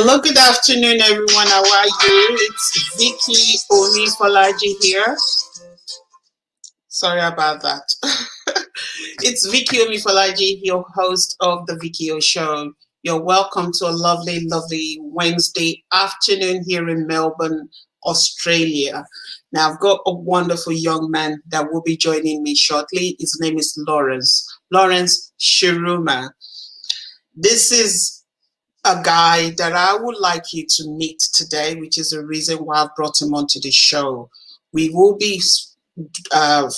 Hello, good afternoon, everyone. How are you? It's Vicky O here. Sorry about that. It's Vicky O, your host of the Vicky O Show. You're welcome to a lovely, lovely Wednesday afternoon here in Melbourne, Australia. Now, I've got a wonderful young man that will be joining me shortly. His name is Lawrence Shuruma. This is a guy that I would like you to meet today, which is the reason why I've brought him onto the show. We will be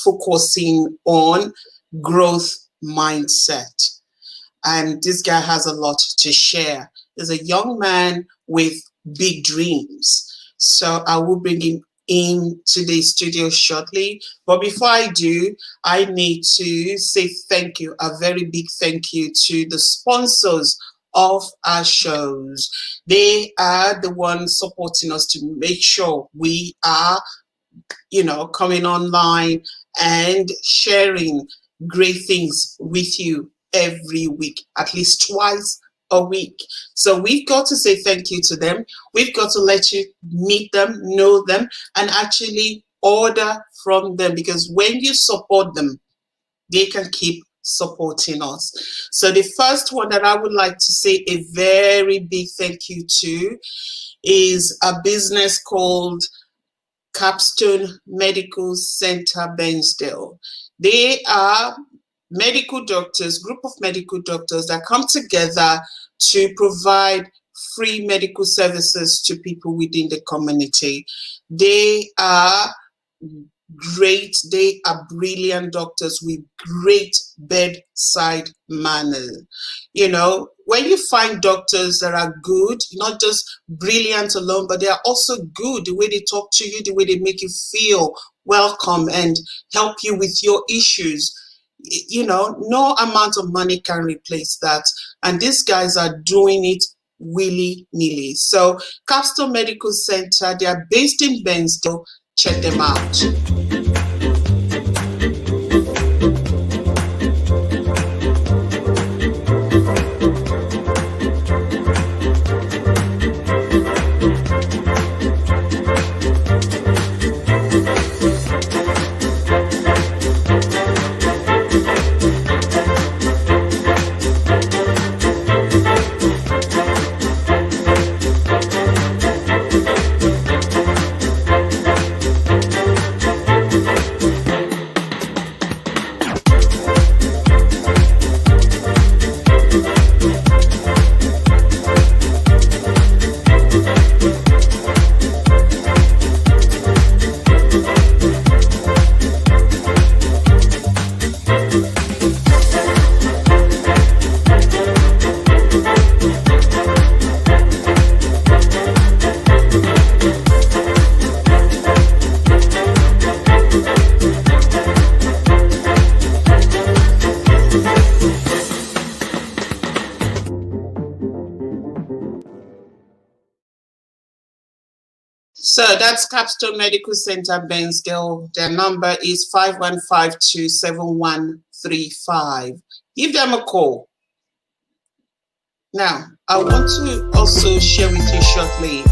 focusing on growth mindset. And this guy has a lot to share. He's a young man with big dreams. So I will bring him into the studio shortly. But before I do, I need to say thank you, a very big thank you to the sponsors of our shows. They are the ones supporting us to make sure we are, coming online and sharing great things with you every week, at least twice a week. So we've got to say thank you to them. We've got to let you meet them, know them, and actually order from them, because when you support them, they can keep supporting us. So the first one that I would like to say a very big thank you to is a business called Capstone Medical Center, Bairnsdale. They are medical doctors, group of medical doctors that come together to provide free medical services to people within the community. They are great. They are brilliant doctors with great bedside manner. When you find doctors that are good, not just brilliant alone, but they are also good, the way they talk to you, the way they make you feel welcome and help you with your issues. No amount of money can replace that. And these guys are doing it willy-nilly. So Capstone Medical Center, they are based in Bairnsdale. Check them out. So that's Capstone Medical Center, Bairnsdale. Their number is 51527135. Give them a call. Now, I want to also share with you shortly.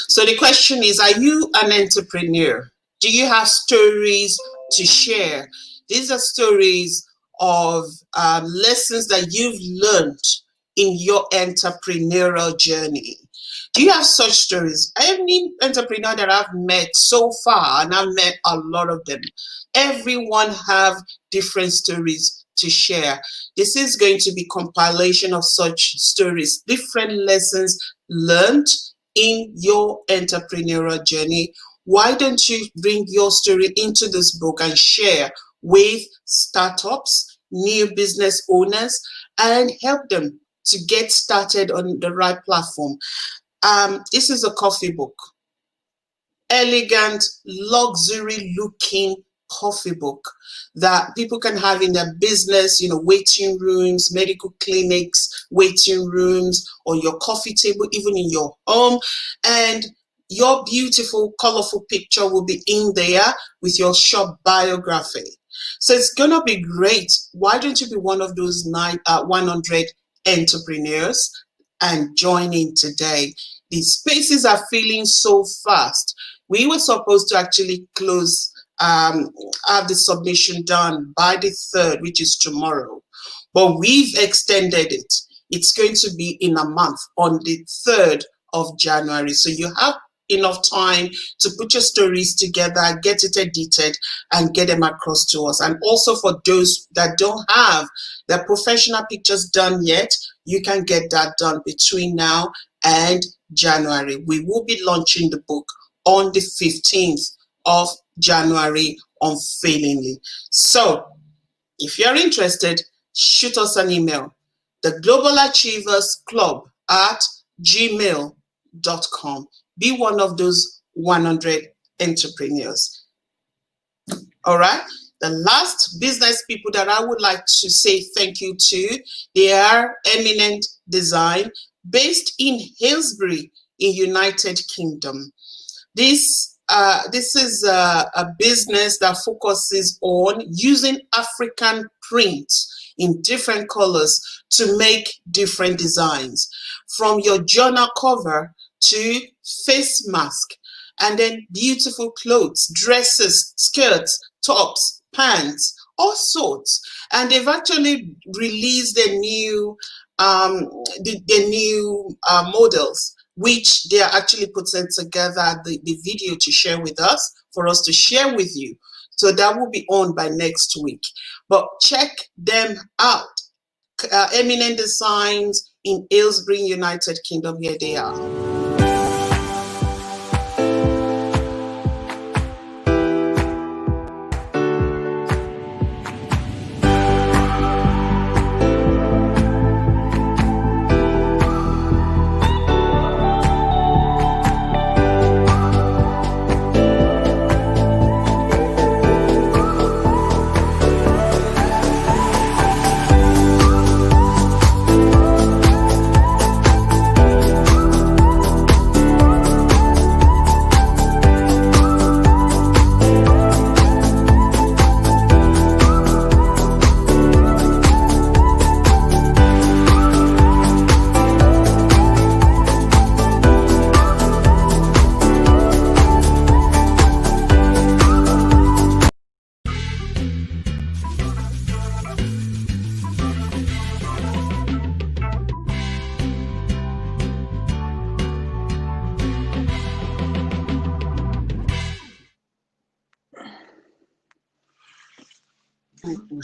So the question is, are you an entrepreneur? Do you have stories to share? These are stories of lessons that you've learned in your entrepreneurial journey. Do you have such stories? Any entrepreneur that I've met so far, and I've met a lot of them, everyone have different stories to share. This is going to be compilation of such stories, different lessons learned in your entrepreneurial journey, why don't you bring your story into this book and share with startups, new business owners, and help them to get started on the right platform. This is a coffee book. Elegant, luxury looking coffee book that people can have in their business, waiting rooms, medical clinics, waiting rooms, on your coffee table, even in your home. And your beautiful, colorful picture will be in there with your shop biography. So it's going to be great. Why don't you be one of those 100 entrepreneurs and join in today? These spaces are filling so fast. We were supposed to actually close, have the submission done by the 3rd, which is tomorrow. But we've extended it. It's going to be in a month, on the 3rd of January. So you have enough time to put your stories together, get it edited, and get them across to us. And also for those that don't have their professional pictures done yet, you can get that done between now and January. We will be launching the book on the 15th of January, unfailingly. So if you're interested, shoot us an email, the Global Achievers Club at gmail.com. Be one of those 100 entrepreneurs. All right. The last business people that I would like to say thank you to, they are Eminent Design, based in Hillsbury in United Kingdom. This is a business that focuses on using African prints in different colors to make different designs, from your journal cover to face mask, and then beautiful clothes, dresses, skirts, tops, pants, all sorts. And they've actually released the new models, which they are actually putting together the video to share with us, for us to share with you. So that will be on by next week. But check them out. Eminent Designs in Aylesbury, United Kingdom. Here they are.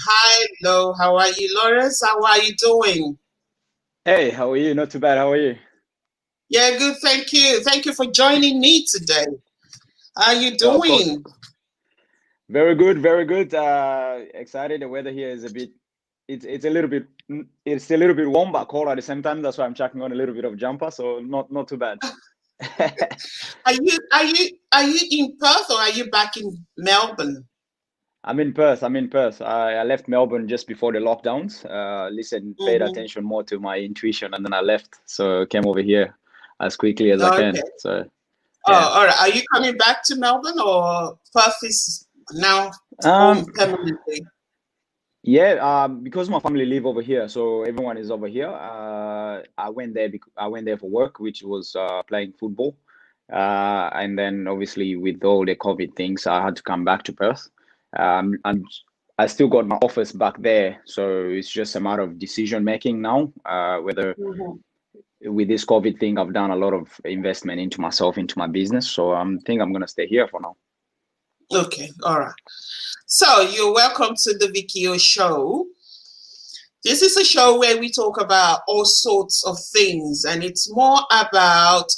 Hi, hello, how are you, Lawrence? How are you doing? Hey, how are you? Not too bad. How are you? Yeah, good, thank you. Thank you for joining me today. How are you doing? Very good, very good. Excited. The weather here is a bit, it's a little bit warm but cold at the same time. That's why I'm chucking on a little bit of jumper, so not too bad. Are you in Perth, or are you back in Melbourne? I'm in Perth. I left Melbourne just before the lockdowns. Paid attention more to my intuition, and then I left. So came over here as quickly as I can. So. Yeah. Oh, all right. Are you coming back to Melbourne, or Perth is now home permanently? Yeah, because my family live over here, so everyone is over here. I went there for work, which was playing football, and then obviously with all the COVID things, I had to come back to Perth. I still got my office back there, so it's just a matter of decision making now. Whether with this COVID thing, I've done a lot of investment into myself, into my business, so I think I'm gonna stay here for now. Okay, all right. So you're welcome to the Vicky O Show. This is a show where we talk about all sorts of things, and it's more about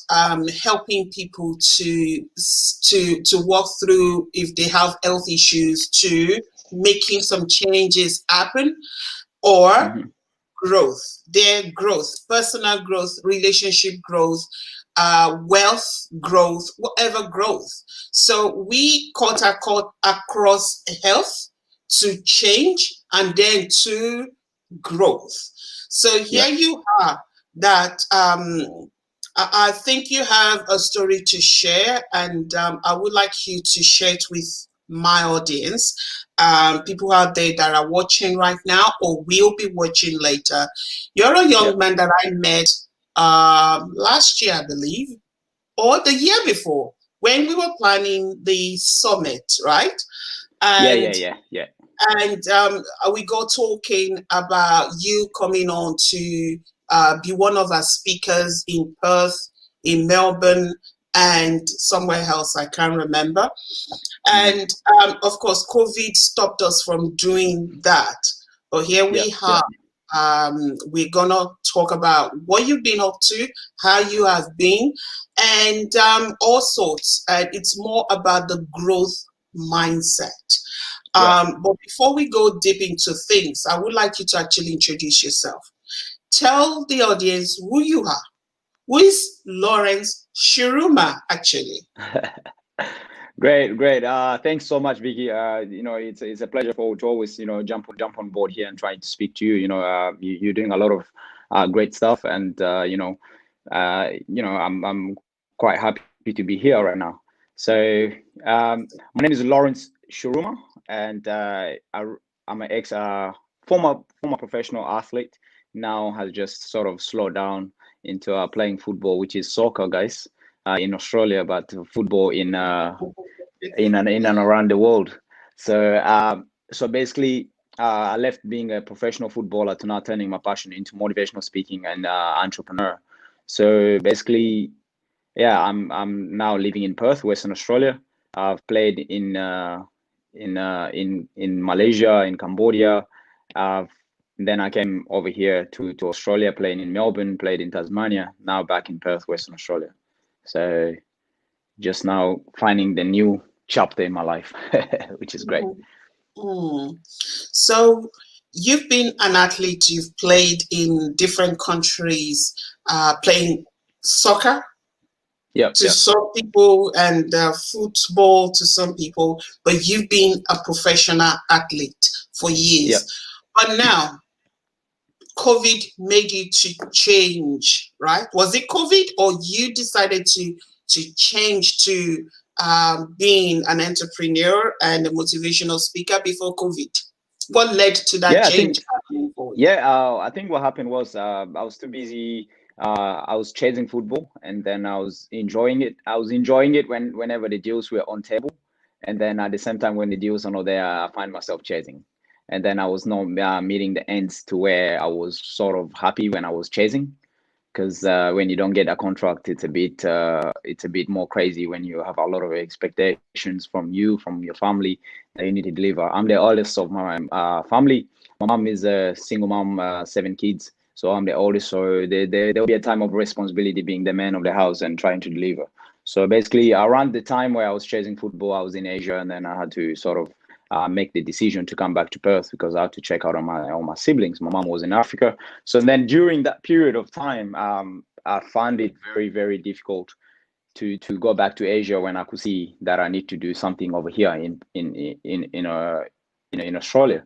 helping people to walk through if they have health issues, to making some changes happen, or Hmm. growth, their growth, personal growth, relationship growth, wealth growth, whatever growth. So we cut across health to change and then to growth. So Yeah. here you are that I think you have a story to share, and I would like you to share it with my audience, people out there that are watching right now or will be watching later. You're a Yeah. young man that I met last year, I believe, or the year before, when we were planning the summit, right? Yeah. Yeah. And Yeah. Yeah. we got talking about you coming on to be one of our speakers in Perth, in Melbourne, and somewhere else I can't remember. Hmm. And of course, COVID stopped us from doing that. But here Yeah. we Yeah. are. We're gonna talk about what you've been up to, how you have been, and all sorts. And it's more about the growth mindset. Yeah. But before we go deep into things, I would like you to actually introduce yourself. Tell the audience who you are. Who is Lawrence Shuruma, actually? Great, great. Thanks so much, Vicky. It's a pleasure for to always jump on board here and try to speak to you. You're doing a lot of great stuff, and I'm quite happy to be here right now. So my name is Lawrence Shuruma, and I'm an ex former professional athlete. Now has just sort of slowed down into playing football, which is soccer, guys, in Australia, but football in and around the world. So basically, I left being a professional footballer to now turning my passion into motivational speaking and entrepreneur. So basically, yeah, I'm now living in Perth, Western Australia. I've played in Malaysia, in Cambodia. I've Then I came over here to Australia, playing in Melbourne, played in Tasmania. Now back in Perth, Western Australia. So just now finding the new chapter in my life, which is great. Mm. So you've been an athlete, you've played in different countries, playing soccer Yep, to yep, some people and football to some people, but you've been a professional athlete for years. yep. But now, COVID made you to change, right? Was it COVID or you decided to change to being an entrepreneur and a motivational speaker before COVID? What led to that Yeah, I change think happening for you? yeah, I think what happened was I was too busy. I was chasing football, and then I was enjoying it. I was enjoying it whenever the deals were on table, and then at the same time when the deals are not there, I find myself chasing. And then I was not meeting the ends to where I was sort of happy when I was chasing. Because when you don't get a contract, it's a bit more crazy when you have a lot of expectations from your family that you need to deliver. I'm the oldest of my family. My mom is a single mom, 7 kids, so I'm the oldest. So there'll be a time of responsibility being the man of the house and trying to deliver. So basically, around the time where I was chasing football, I was in Asia, and then I had to sort of make the decision to come back to Perth because I had to check out on my siblings. My mom was in Africa, so then during that period of time, I found it very, very difficult to go back to Asia when I could see that I need to do something over here in Australia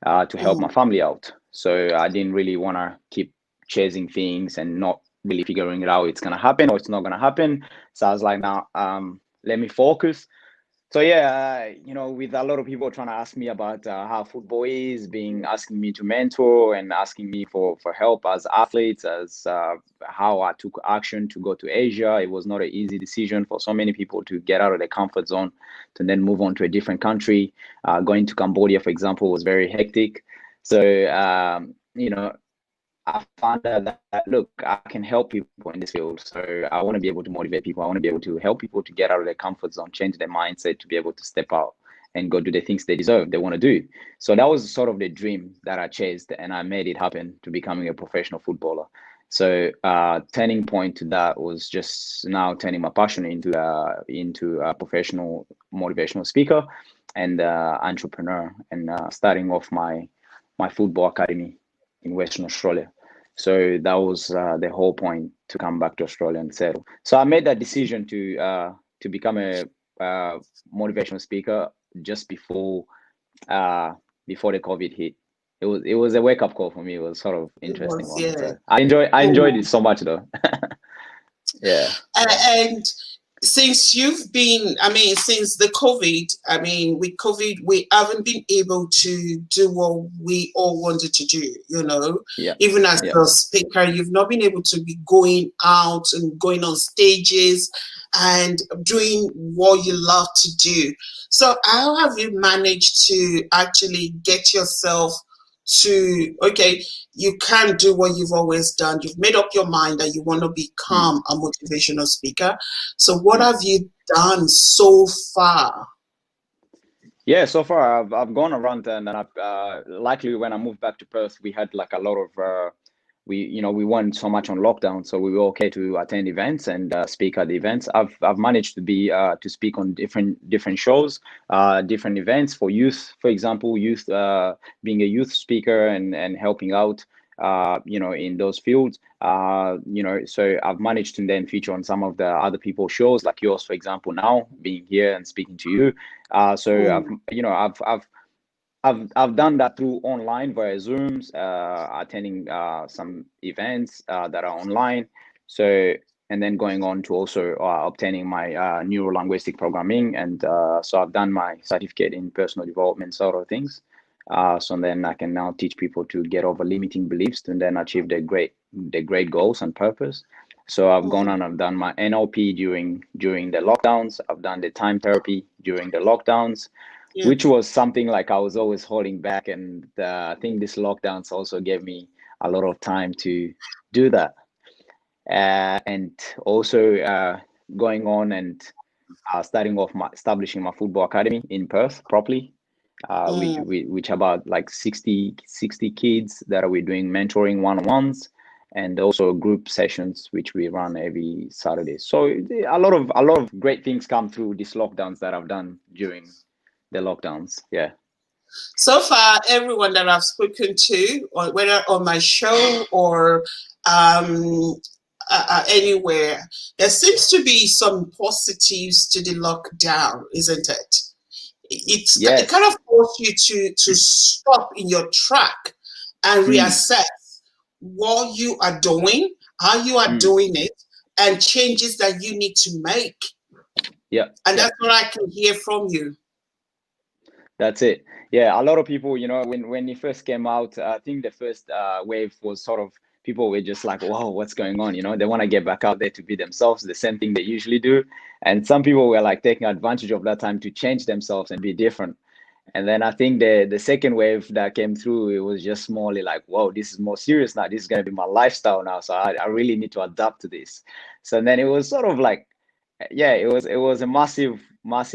to help my Mm, family out. So I didn't really want to keep chasing things and not really figuring it out. It's gonna happen or it's not gonna happen. So I was like, now, let me focus. So yeah, with a lot of people trying to ask me about how football is, being asking me to mentor and asking me for help as athletes, as how I took action to go to Asia. It was not an easy decision for so many people to get out of their comfort zone to then move on to a different country. Going to Cambodia, for example, was very hectic. So I found out that look, I can help people in this field. So I want to be able to motivate people. I want to be able to help people to get out of their comfort zone, change their mindset, to be able to step out and go do the things they deserve, they want to do. So that was sort of the dream that I chased, and I made it happen to becoming a professional footballer. So turning point to that was just now turning my passion into a professional motivational speaker and entrepreneur, and starting off my football academy in Western Australia. So that was the whole point to come back to Australia and settle. So I made that decision to become a motivational speaker just uh, before the COVID hit. It was a wake up call for me. It was sort of It interesting was, one. yeah. So I enjoyed Oh. it so much though. Yeah. And since you've been, I mean, since the COVID, I mean, with COVID, we haven't been able to do what we all wanted to do, you know. Yeah. Even as Yeah. a speaker, you've not been able to be going out and going on stages and doing what you love to do. So how have you managed to actually get yourself to, okay, you can't do what you've always done. You've made up your mind that you want to Mm, become a motivational speaker. So what mm. have you done so far? Yeah, so far I've gone around, and I've likely when I moved back to Perth, we had like a lot of we weren't so much on lockdown, so we were okay to attend events and speak at the events. I've managed to be to speak on different shows, different events for youth, for example, youth being a youth speaker and helping out in those fields. So I've managed to then feature on some of the other people's shows, like yours, for example, now being here and speaking to you. So Mm, I've done that through online via Zooms, attending some events that are online. So and then going on to also obtaining my neuro linguistic programming, and so I've done my certificate in personal development sort of things. So then I can now teach people to get over limiting beliefs and then achieve their great goals and purpose. So I've gone mm, on, I've done my NLP during the lockdowns. I've done the time therapy during the lockdowns, yeah. which was something like I was always holding back. And I think this lockdowns also gave me a lot of time to do that. And also going on and starting off establishing my football academy in Perth properly, Mm. which about like 60 kids that we're doing mentoring one-on-ones, and also group sessions which we run every Saturday. So a lot of great things come through these lockdowns that I've done during the lockdowns. Yeah. So far, everyone that I've spoken to, or whether on my show or um, anywhere, there seems to be some positives to the lockdown, isn't it? It kind Yes. of forced you to stop in your track and Mm, reassess what you are doing, how you are mm, doing it, and changes that you need to make. yeah. And Yeah. that's what I can hear from you. That's it. Yeah, a lot of people, when it first came out, I think the first wave was sort of people were just like, "Whoa, what's going on?" They want to get back out there to be themselves, the same thing they usually do. And some people were like taking advantage of that time to change themselves and be different. And then I think the second wave that came through, it was just more like, "Whoa, this is more serious now. This is gonna be my lifestyle now. So I really need to adapt to this." So then it was sort of like, yeah, it was a massive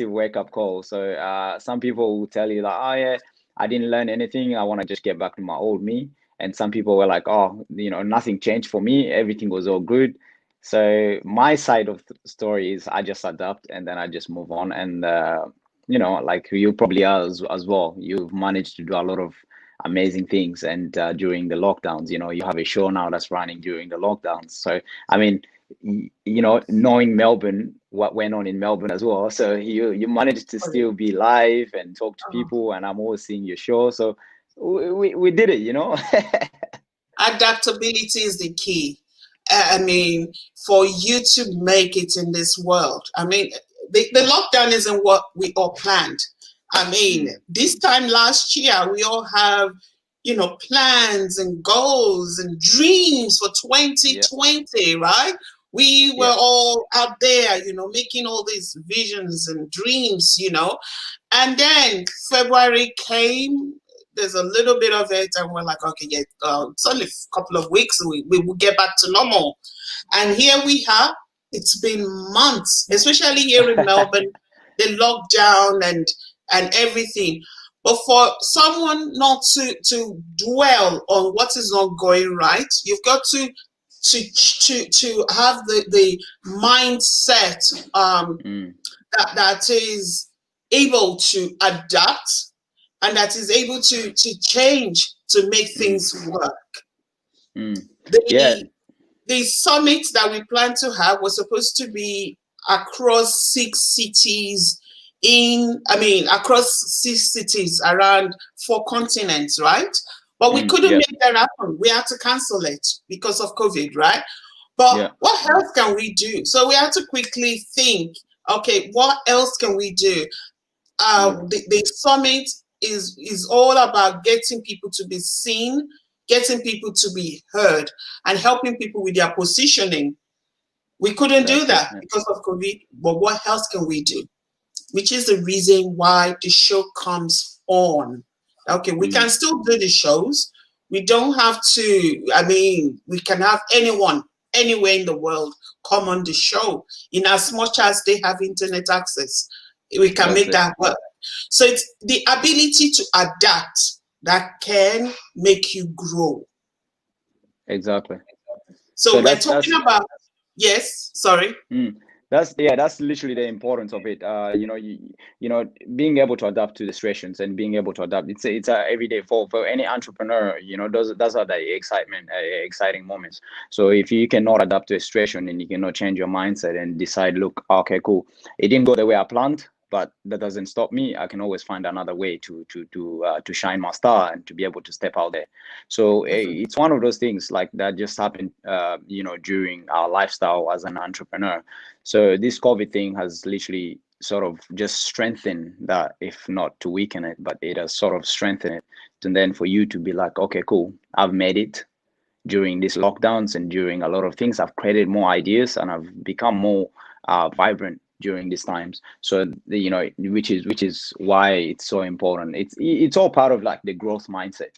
wake up call. So some people will tell you like, oh yeah, I didn't learn anything, I want to just get back to my old me. And some people were like, oh, nothing changed for me, everything was all good. So my side of the story is I just adapt and then I just move on. And like you probably are as well, you've managed to do a lot of amazing things. And during the lockdowns, you have a show now that's running during the lockdowns. So I mean, knowing Melbourne, what went on in Melbourne as well. So you managed to still be live and talk to people, and I'm always seeing your show. So we did it. Adaptability is the key. I mean, for you to make it in this world, I mean, the lockdown isn't what we all planned. I mean, Mm, this time last year, we all have, plans and goals and dreams for yeah, 2020, right? We were yeah, all out there, making all these visions and dreams. And then February came, there's a little bit of it, and we're like, okay, yeah, it's only a couple of weeks, we will get back to normal. And here we are. It's been months, especially here in Melbourne, the lockdown, and and everything. But for someone not to dwell on what is not going right, you've got to have the mindset Mm, that is able to adapt and that is able to change to make mm, things work. mm. Yeah. The summit that we plan to have was supposed to be across six cities across six cities around four continents, right? But we couldn't Yeah. make that happen. We had to cancel it because of COVID, right? But Yeah. what else can we do? So we had to quickly think, okay, what else can we do? Mm, The summit is all about getting people to be seen, getting people to be heard, and helping people with their positioning. We couldn't do that's it. that because of COVID, but what else can we do? Which is the reason why the show comes on. Okay, we can Mm, still do the shows. We don't have to, we can have anyone, anywhere in the world come on the show in as much as they have internet access. We can that's make it. that work. So it's the ability to adapt that can make you grow. Exactly. So So we're talking that's about, yes, sorry. Mm. That's literally the importance of it. Being able to adapt to the situations and being able to adapt. It's a everyday for any entrepreneur. Those are the exciting moments. So if you cannot adapt to a situation and you cannot change your mindset and decide, look, okay, cool, it didn't go the way I planned, but that doesn't stop me. I can always find another way to shine my star and to be able to step out there. So it's one of those things like that just happened, during our lifestyle as an entrepreneur. So this COVID thing has literally sort of just strengthened that, if not to weaken it, but it has sort of strengthened it. And then for you to be like, okay, cool, I've made it during these lockdowns and during a lot of things. I've created more ideas and I've become more vibrant during these times. So which is why it's so important. It's all part of like the growth mindset.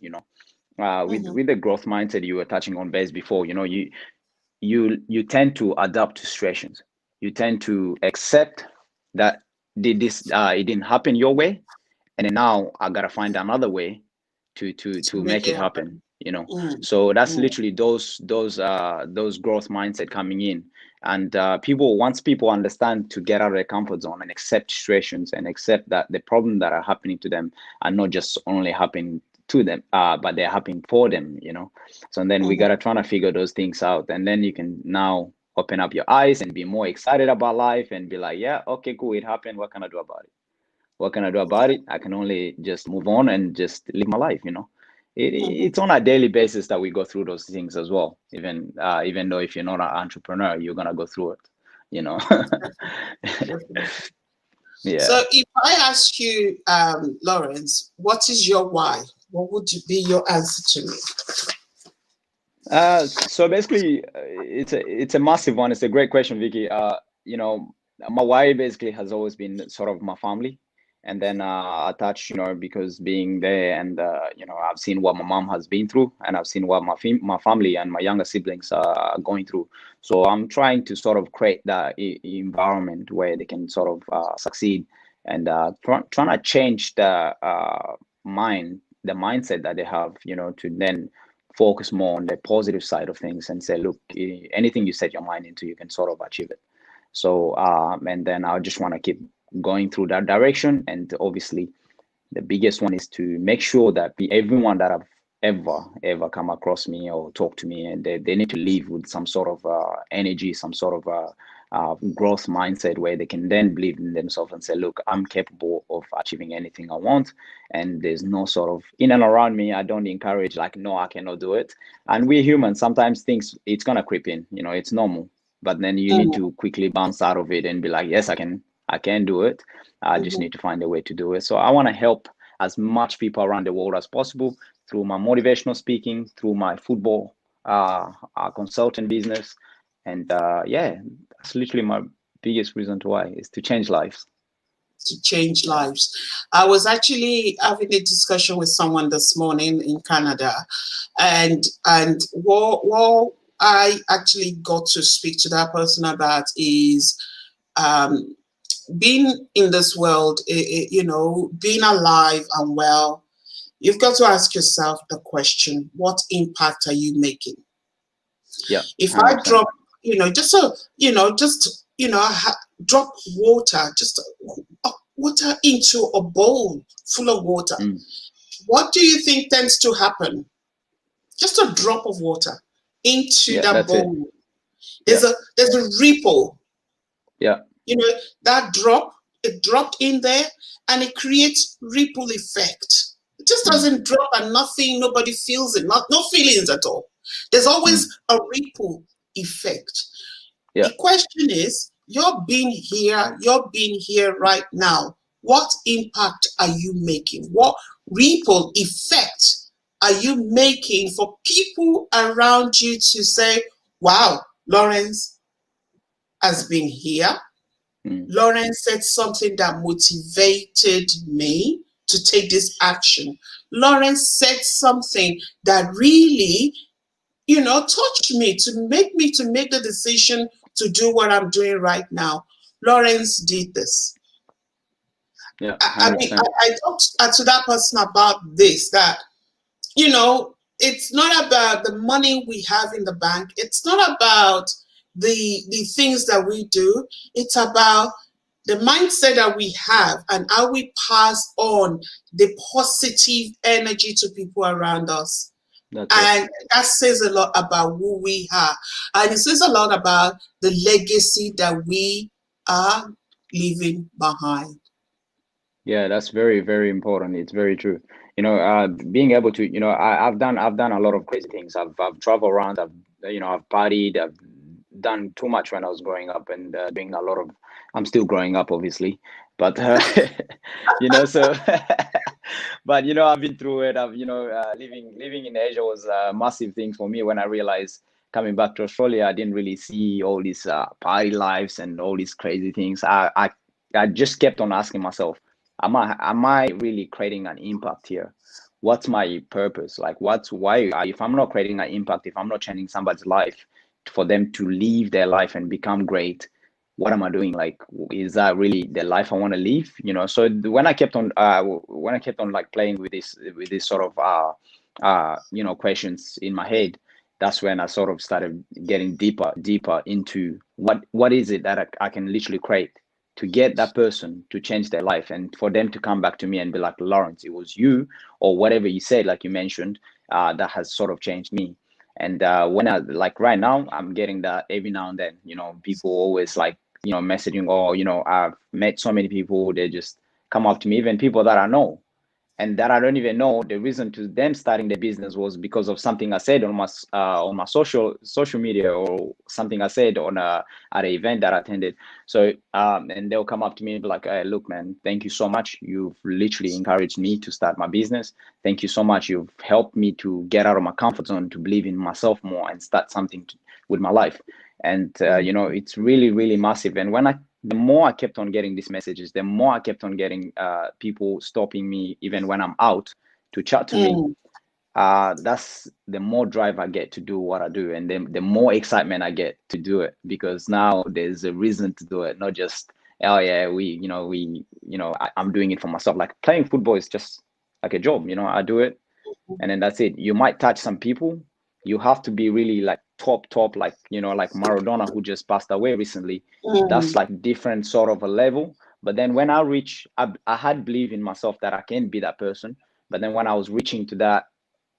Mhm, With the growth mindset you were touching on base before, you tend to adapt to situations. You tend to accept that it didn't happen your way, and then now I gotta find another way to to make make it it happen. happen. Mm, So that's mm, literally those growth mindset coming in. And once people understand to get out of their comfort zone and accept situations and accept that the problem that are happening to them are not just only happening to them, but they're happening for them. So then we mhm, gotta try to figure those things out, and then you can now open up your eyes and be more excited about life and be like, yeah, okay, cool, it happened. What can I do about it? What can I do about it? I can only just move on and just live my life. mhm. It's on a daily basis that we go through those things as well. Even though if you're not an entrepreneur, you're gonna go through it. You know. Definitely. Yeah. So if I ask you, Lawrence, what is your why? What would be your answer to me? So basically, it's a massive one. It's a great question, Vicky. My why basically has always been sort of my family, and then attached, because being there and I've seen what my mom has been through, and I've seen what my family and my younger siblings are going through. So I'm trying to sort of create that environment where they can sort of succeed, and trying to change the mindset that they have, to then focus more on the positive side of things and say, look, anything you set your mind into, you can sort of achieve it. So, and then I just want to keep going through that direction. And obviously, the biggest one is to make sure that everyone that I've ever come across me or talk to me, and they need to leave with some sort of energy, some sort of growth mindset where they can then believe in themselves and say, look, I'm capable of achieving anything I want. And there's no sort of in and around me, I don't encourage like, no, I cannot do it. And we're human, sometimes things, it's going to creep in, it's normal. But then you need Mm, to quickly bounce out of it and be like, yes, I can do it. I just mhm, need to find a way to do it. So I want to help as much people around the world as possible through my motivational speaking, through my football consultant business. And yeah, that's literally my biggest reason to why is to change lives. to change lives. I was actually having a discussion with someone this morning in Canada, and what I actually got to speak to that person about is um, being in this world, being alive and well, you've got to ask yourself the question, what impact are you making? Yeah, If I 100%. drop, drop water, just water into a bowl full of water, Mm. what do you think tends to happen? Just a drop of water into Yeah, that that's it. bowl. Yeah, There's a ripple. yeah. You know, that drop, it dropped in there and it creates ripple effect. It just Mm. doesn't drop and nothing, nobody feels it, no feelings at all. There's always Mm. a ripple effect. Yeah, The question is, you're being here right now. What impact are you making? What ripple effect are you making for people around you to say, wow, Lawrence has been here. mm. Lawrence said something that motivated me to take this action. Lawrence said something that really, touched me to make the decision to do what I'm doing right now. Lawrence did this. Yeah, I mean, 100%. I talked to that person about this, that, it's not about the money we have in the bank. It's not about the things that we do. It's about the mindset that we have and how we pass on the positive energy to people around us. That's it. And that says a lot about who we are. And it says a lot about the legacy that we are leaving behind. Yeah, that's very, very important. It's very true. Being able to, I've done a lot of crazy things. I've traveled around. I've partied. I've done too much when I was growing up, and doing a lot of. I'm still growing up, obviously, but so. But I've been through it. Living in Asia was a massive thing for me when I realized coming back to Australia, I didn't really see all these party lives and all these crazy things. I just kept on asking myself, am I really creating an impact here? What's my purpose? Like, if I'm not creating an impact, if I'm not changing somebody's life for them to live their life and become great, what am I doing? Like, is that really the life I want to live? So when I kept on like playing with this sort of questions in my head, that's when I sort of started getting deeper into what is it that I can literally create to get that person to change their life, and for them to come back to me and be like, Lawrence, it was you or whatever you said, like you mentioned, that has sort of changed me. And when I, like, right now, I'm getting that every now and then. People always like, messaging, or I've met so many people, they just come up to me, even people that I know and that I don't even know. The reason to them starting the business was because of something I said on my social media, or something I said on at an event that I attended. So and they'll come up to me and be like, hey, look, man, thank you so much. You've literally encouraged me to start my business. Thank you so much. You've helped me to get out of my comfort zone, to believe in myself more and start something with my life. And it's really, really massive. And the more I kept on getting these messages, the more I kept on getting people stopping me, even when I'm out, to chat to me. Mm, That's the more drive I get to do what I do, and then the more excitement I get to do it, because now there's a reason to do it, not just, oh yeah, I'm doing it for myself. Like, playing football is just like a job. I do it, and then that's it. You might touch some people. You have to be really like top, like like Maradona, who just passed away recently. That's mm, like different sort of a level. But then when I had belief in myself that I can be that person. But then when I was reaching to that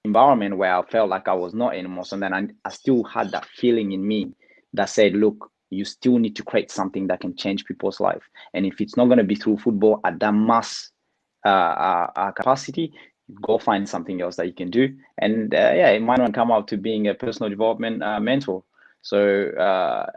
environment where I felt like I was not anymore, so then I still had that feeling in me that said, look, you still need to create something that can change people's life. And if it's not going to be through football at that mass capacity, go find something else that you can do. And yeah, it might not come out to being a personal development mentor. So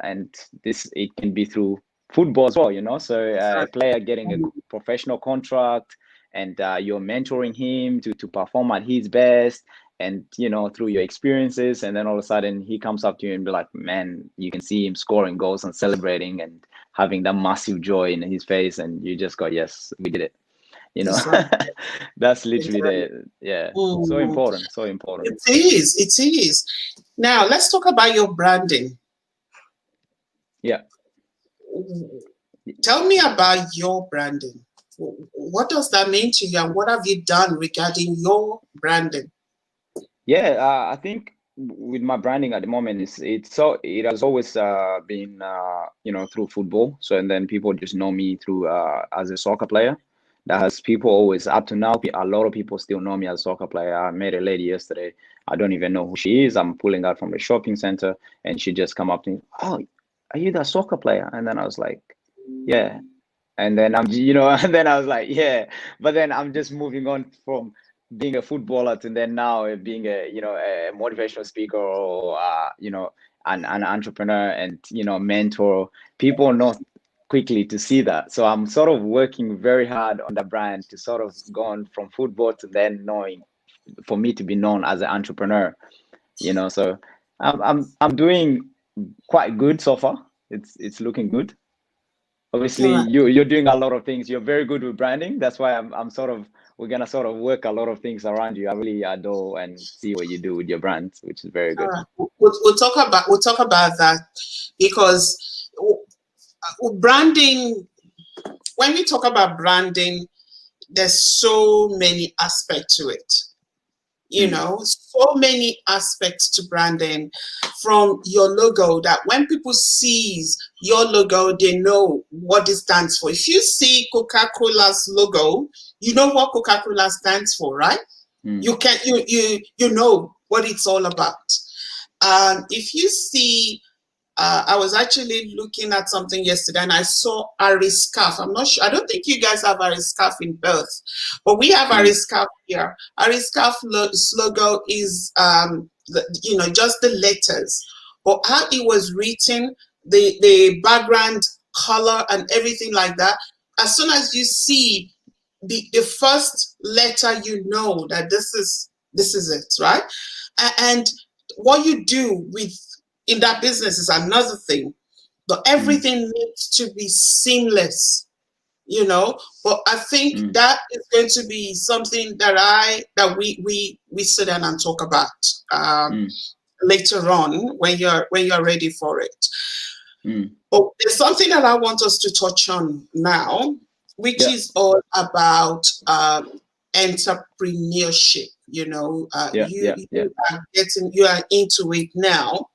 and it can be through football as well. So a player getting a professional contract, and you're mentoring him to perform at his best, and through your experiences, and then all of a sudden he comes up to you and be like, man, you can see him scoring goals and celebrating and having that massive joy in his face, and you just go, yes, we did it. you know exactly. that's literally Exactly. the, yeah, so Mm, important, so important. it is. It is. Now let's talk about your branding. Yeah, Tell me about your branding. What does that mean to you, and what have you done regarding your branding? Yeah, I think with my branding at the moment, it has always been through football. So and then people just know me through as a soccer player. That has people always up to now. A lot of people still know me as a soccer player. I met a lady yesterday. I don't even know who she is. I'm pulling out from the shopping center, and she just come up to me. Oh, are you that soccer player? And then I was like, yeah. And then and then I was like, yeah. But then I'm just moving on from being a footballer to then now being a motivational speaker or an entrepreneur and mentor. People know quickly to see that. So I'm sort of working very hard on the brand to sort of go on from football to then knowing for me to be known as an entrepreneur. So I'm doing quite good so far. It's looking good. Obviously, All right. you're doing a lot of things. You're very good with branding. That's why I'm sort of we're gonna sort of work a lot of things around you. I really adore and see what you do with your brand, which is very All good. right. We'll talk about that because branding. When we talk about branding, there's so many aspects to it. Mm, So many aspects to branding, from your logo, that when people sees your logo, they know what it stands for. If you see Coca-Cola's logo, you know what Coca-Cola stands for, right? mm, You know what it's all about. If you see, I was actually looking at something yesterday and I saw Ari scarf. I'm not sure. I don't think you guys have Ari scarf in Perth, but we have Ari mm, scarf here. Ari scarf logo is, just the letters, but how it was written, the background color and everything like that. As soon as you see the first letter, you know that this is it, right? And what you do with in that business is another thing, but mm, everything needs to be seamless. But I think mm, that is going to be something that we sit down and talk about um, mm, later on when you're ready for it. mm. But there's something that I want us to touch on now, which Yeah, is all about entrepreneurship. yeah, You yeah, yeah, you are into it now,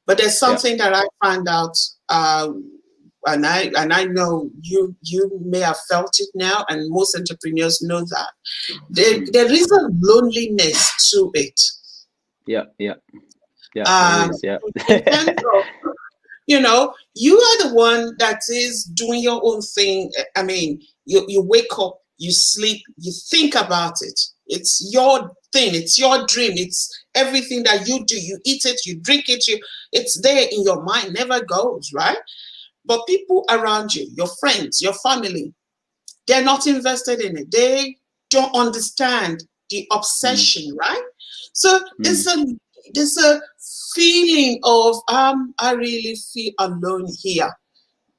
but there's yeah. something that I found out, and I know you may have felt it now, and most entrepreneurs know that Mm, there is a loneliness to it. yeah, yeah, yeah. There Um, is, yeah. in terms of, you are the one that is doing your own thing. I mean, you wake up, you sleep, you think about it. It's your thing, it's your dream, it's everything that you do. You eat it, you drink it, it's there in your mind, never goes, right? But people around you, your friends, your family, they're not invested in it. They don't understand the Mm, obsession, right? So mm, there's a feeling of I really feel alone here.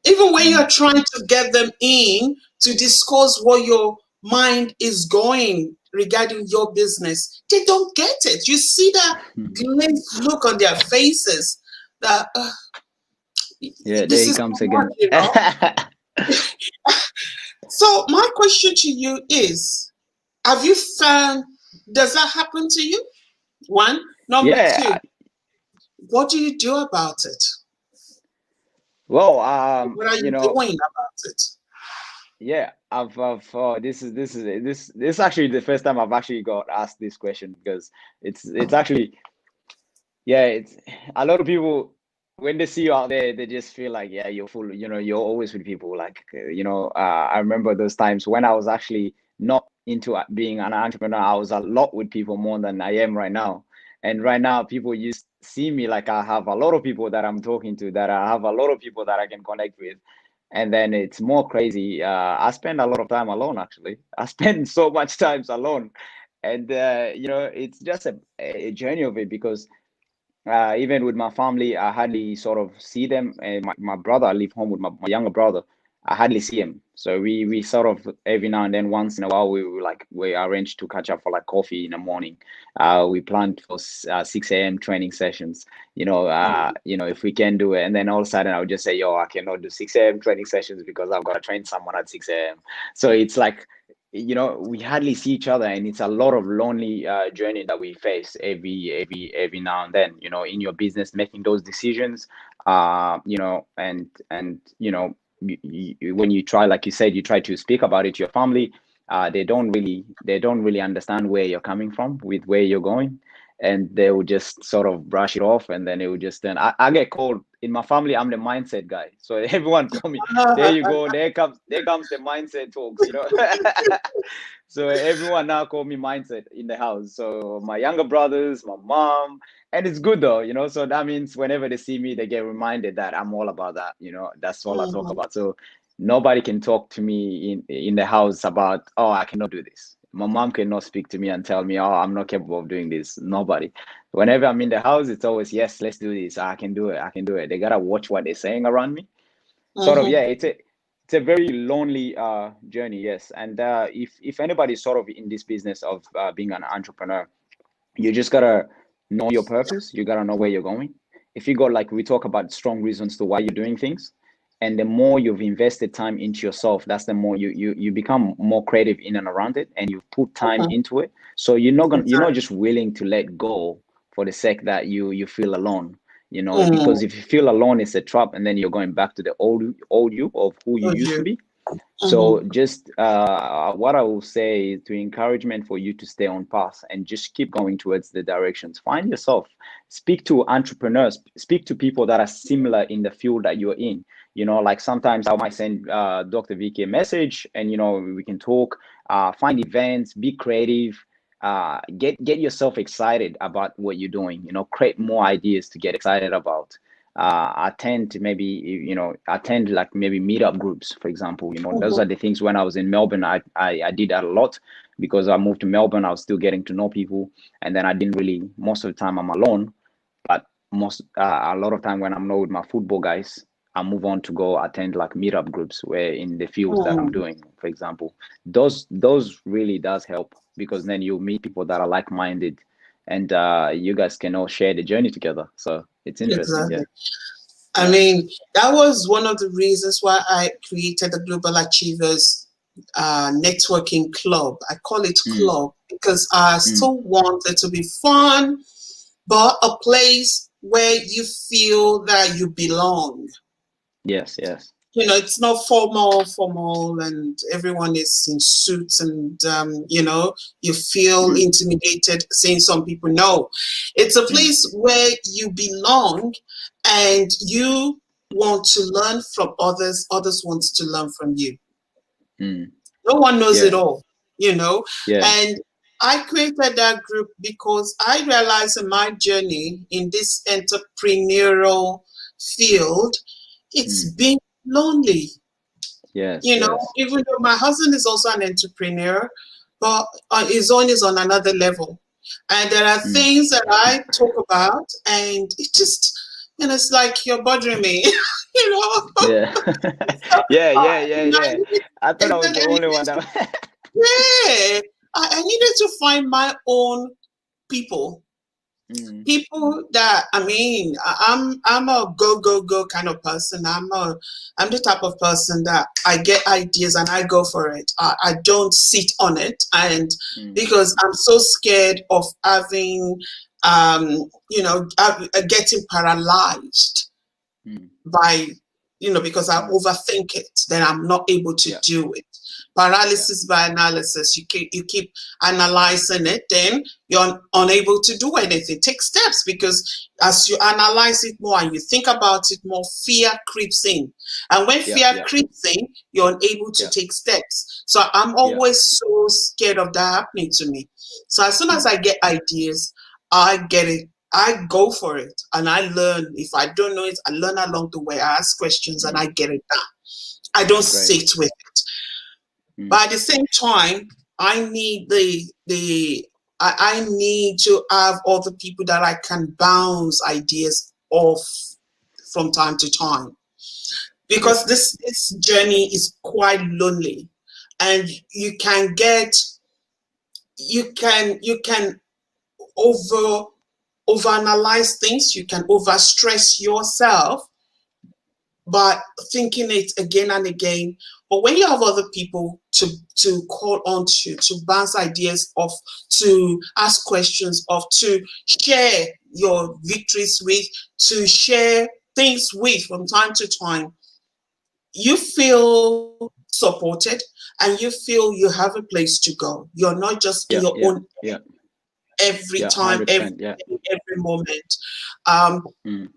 Even when mm, you're trying to get them in to discuss what your mind is going regarding your business, they don't get it. You see that mm. glazed look on their faces that Yeah, there this he is too comes much, again. you know. So my question to you is, have you found, does that happen to you? One. Number two, Yeah. what do you do about it? Well, What are you doing about it? yeah, I've this is actually the first time I've actually got asked this question because it's actually yeah, it's a lot of people when they see you out there, they just feel like, yeah, you're full, you're always with people. Like, I remember those times when I was actually not into being an entrepreneur. I was a lot with people more than I am right now. And right now, people used see me like I have a lot of people that I'm talking to, that I have a lot of people that I can connect with. And then it's more crazy. I spend a lot of time alone, actually. I spend so much times alone. And, it's just a journey of it because even with my family, I hardly sort of see them. And my brother, I live home with my younger brother. I hardly see him. So we sort of every now and then, once in a while, we arrange to catch up for like coffee in the morning. We planned for 6 a.m. training sessions. If we can do it, and then all of a sudden I would just say, "Yo, I cannot do 6 a.m. training sessions because I've got to train someone at 6 a.m." So it's like, we hardly see each other, and it's a lot of lonely journey that we face every now and then. In your business, making those decisions, when you try, like you said, you try to speak about it to your family, they don't really understand where you're coming from with where you're going, and they will just sort of brush it off, and then it will just then I get called in my family. I'm the mindset guy, so everyone call me. There you go. There comes the mindset talks. So everyone now call me mindset in the house. So my younger brothers, my mom, and it's good though. So that means whenever they see me, they get reminded that I'm all about that. That's all I talk Mhm, about. So nobody can talk to me in the house about, oh, I cannot do this. My mom cannot speak to me and tell me, oh, I'm not capable of doing this. Nobody. Whenever I'm in the house, it's always, yes, let's do this. I can do it. I can do it. They gotta watch what they're saying around me. Sort of, mhm, yeah. It's a very lonely journey, yes. And if anybody's sort of in this business of being an entrepreneur, you just gotta know your purpose. You gotta know where you're going. If you got, like, we talk about strong reasons to why you're doing things, and the more you've invested time into yourself, that's the more you become more creative in and around it, and you put time mhm. into it. So you're not Exactly. just willing to let go for the sake that you feel alone. Mm. Because if you feel alone, it's a trap, and then you're going back to the old you of who you Would used to you? be. Mhm, So just what I will say is to encouragement for you to stay on path and just keep going towards the directions. Find yourself, speak to entrepreneurs, speak to people that are similar in the field that you're in. Like sometimes I might send Dr. Vicky a message, and we can talk, find events, be creative, get yourself excited about what you're doing. Create more ideas to get excited about. Attend like maybe meetup groups, for example. Those mhm, are the things. When I was in Melbourne, I did that a lot, because I moved to Melbourne. I was still getting to know people, and then I didn't really, most of the time I'm alone, but a lot of time when I'm not with my football guys, I move on to go attend like meetup groups where in the fields that I'm mhm. doing, for example. Those really does help, because then you meet people that are like-minded, and you guys can all share the journey together. So it's interesting. Yeah. Exactly. I Yeah. mean, that was one of the reasons why I created the Global Achievers Networking Club. I call it Mm, club because I mm. still want it to be fun, but a place where you feel that you belong. Yes, yes. It's not formal, and everyone is in suits, and you feel Mm, intimidated seeing some people. No, it's a mm, place where you belong, and you want to learn from others. Others want to learn from you. mm. No one knows it Yeah, all, you know. yeah. And I created that group because I realized in my journey in this entrepreneurial field, it's Mm. been lonely. Yes, yes. Even though my husband is also an entrepreneur, but his own is on another level. And there are Mm. things that I talk about, and it just, it's like you're bothering me, you know. Yeah. Yeah, yeah, yeah, And I yeah. needed, I thought I was the exactly, I only needed one to, that yeah, I needed to find my own people. Mm, People that, I mean, I'm a go kind of person. I'm the type of person that I get ideas and I go for it. I don't sit on it, and mm, because I'm so scared of having getting paralyzed mm, by, because I mm. overthink it, then I'm not able to Yeah, do it. yeah, Paralysis by analysis. You keep analyzing it, then you're unable to do anything. Take steps, because as you analyze it more and you think about it more, fear creeps in. And when yeah, fear yeah, creeps in, you're unable to yeah, take steps. So I'm yeah. always so scared of that happening to me. So as soon as Mm, I get ideas, I get it, I go for it, and I learn. If I don't know it, I learn along the way. I ask questions and mm. I get it done. I don't Great. sit with it. Mm, But at the same time, I need I need to have other people that I can bounce ideas off from time to time. Yeah. because this journey is quite lonely, and you can over overanalyze things, you can overstress yourself by thinking it again and again. But when you have other people to call on to bounce ideas off, to ask questions of, to share your victories with, to share things with from time to time, you feel supported, and you feel you have a place to go. You're not just in Yeah. your Yeah. own Yeah. every Yeah. time, every 100%. Yeah. every moment. Um, Mm.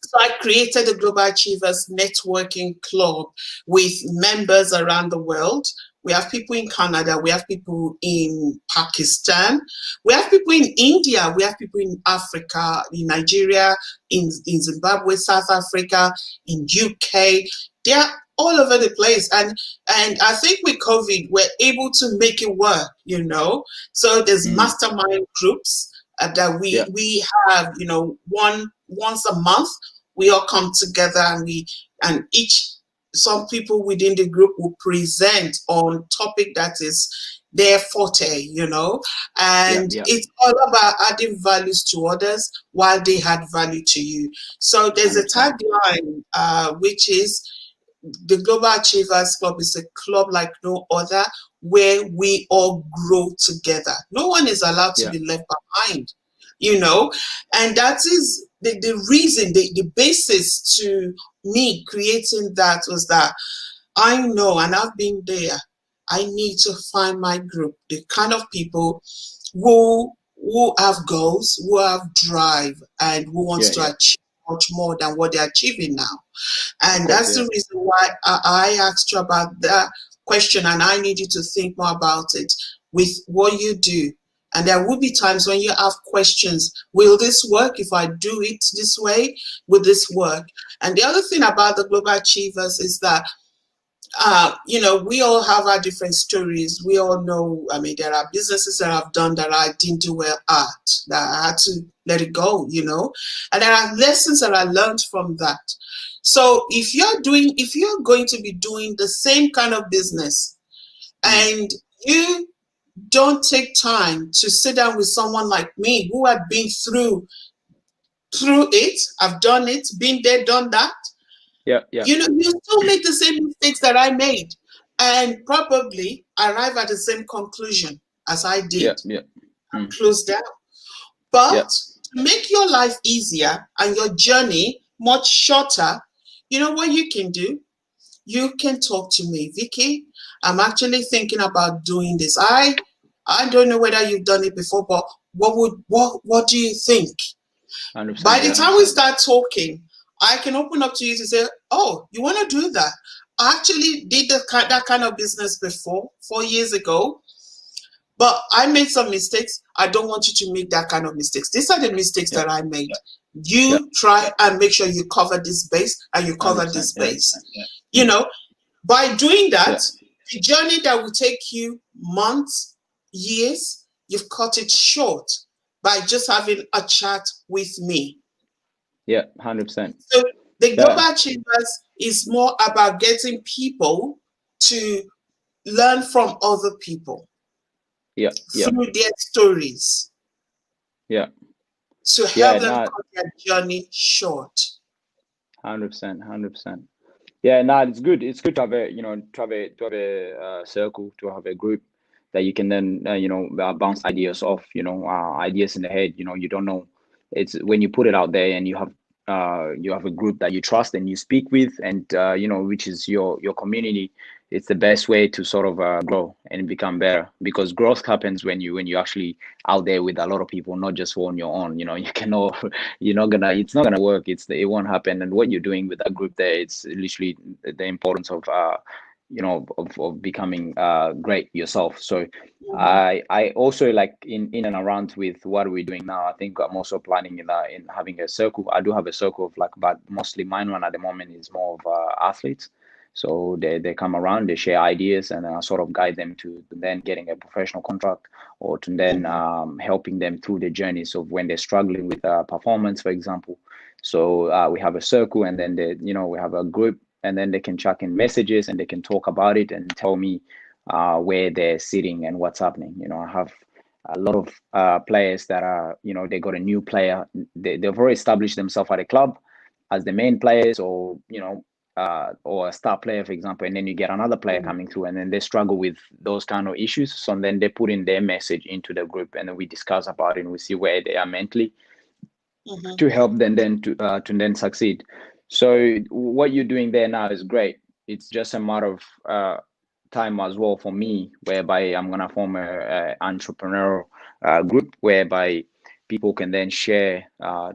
so I created the Global Achievers Networking Club with members around the world. We have people in Canada, we have people in Pakistan, we have people in India, we have people in Africa, in Nigeria, in Zimbabwe, South Africa, in UK. They are all over the place. And I think with COVID, we're able to make it work, you know. So there's Mm. mastermind groups that Yeah. we have, you know, once a month we all come together, and each some people within the group will present on topic that is their forte, you know, Yeah. and Yeah. it's all about adding values to others while they add value to you. So there's a 100%. tagline, which is, the Global Achievers Club is a club like no other, where we all grow together. No one is allowed to Yeah. be left behind, you know, and that is the reason, the basis to me creating that was that I know, and I've been there, I need to find my group, the kind of people who have goals, who have drive, and who wants Yeah. to Yeah. achieve much more than what they're achieving now. Of And course. that's Yeah. the reason why I asked you about that question, and I need you to think more about it with what you do. And there will be times when you have questions. Will this work if I do it this way? Will this work? And the other thing about the Global Achievers is that you know, we all have our different stories. We all know, I mean, there are businesses that I've done that I didn't do well at, that I had to let it go, you know, and there are lessons that I learned from that. So if you're going to be doing the same kind of business, Mm. and you don't take time to sit down with someone like me who had been through it, I've done it, been there, done that, Yeah. Yeah. you know, you still make the same mistakes that I made, and probably arrive at the same conclusion as I Yeah. did, Yeah. Mm. close down. Yeah. But to make your life easier and your journey much shorter, you know what you can do? You can talk to me, Vicky. I'm actually thinking about doing this. I don't know whether you've done it before, but what do you think? By 100%. the Yeah. time we start talking, I can open up to you to say, "Oh, you want to do that?" I actually did that kind of business before, 4 years ago, but I made some mistakes. I don't want you to make that kind of mistakes. These are the mistakes Yeah. that I made. Yeah. You try and make sure you cover this base and you cover 100%. this Yeah. base. You Mm. know, by doing Yeah. that, the journey that will take you months, years, you've cut it short by just having a chat with me. Yeah. 100%. So the Global Yeah. Achievers is more about getting people to learn from other people Yeah. Yeah. through their stories Yeah. to Yeah. help them No. cut their journey short. 100%. 100%. Yeah, no, it's good. It's good to have a, to have a circle, to have a group that you can then, bounce ideas off, ideas in the head, you don't know. It's when you put it out there and you have a group that you trust and you speak with, and which is your community. It's the best way to sort of grow and become better, because growth happens when you actually out there with a lot of people, not just on your own. You cannot it's not gonna work. It won't happen. And what you're doing with that group there, it's literally the importance of of becoming great yourself. So Mhm. I also, like, in and around with what we're doing now, I think I'm also planning in having a circle. I do have a circle of, like, but mostly mine one at the moment is more of athletes. So they come around, they share ideas, and I sort of guide them to then getting a professional contract, or to then Mhm. helping them through the journeys of when they're struggling with performance, for example. So we have a circle, and then we have a group, and then they can chuck in messages and they can talk about it and tell me where they're sitting and what's happening. I have a lot of players that are, they got a new player. They've already established themselves at a club as the main players, or or a star player, for example, and then you get another player Mm-hmm. coming through, and then they struggle with those kind of issues. So then they put in their message into the group, and then we discuss about it, and we see where they are mentally Mm-hmm. to help them then to then succeed. So what you're doing there now is great. It's just a matter of time as well for me, whereby I'm gonna form a entrepreneurial group whereby people can then share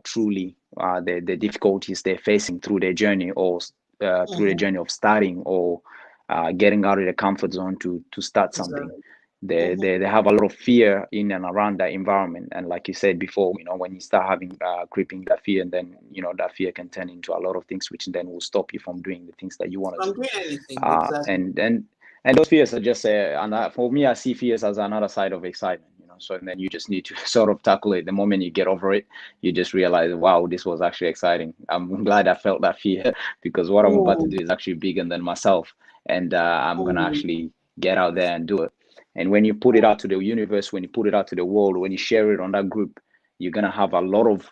truly the difficulties they're facing through their journey, or through the Mm-hmm. journey of starting, or getting out of the comfort zone to start something. Exactly. they, Mm-hmm. they they have a lot of fear in and around that environment, and like you said before, when you start having creeping that fear, and then that fear can turn into a lot of things, which then will stop you from doing the things that you want to From do. doing anything, uh exactly. and and and those fears are just for me, I see fears as another side of excitement. So and then you just need to sort of tackle it. The moment you get over it, you just realize, wow, this was actually exciting. I'm glad I felt that fear because what I'm about to Mm, do is actually bigger than myself, and I'm gonna mm, actually get out there and do it. And when you put it out to the universe, when you put it out to the world, when you share it on that group, you're gonna have a lot of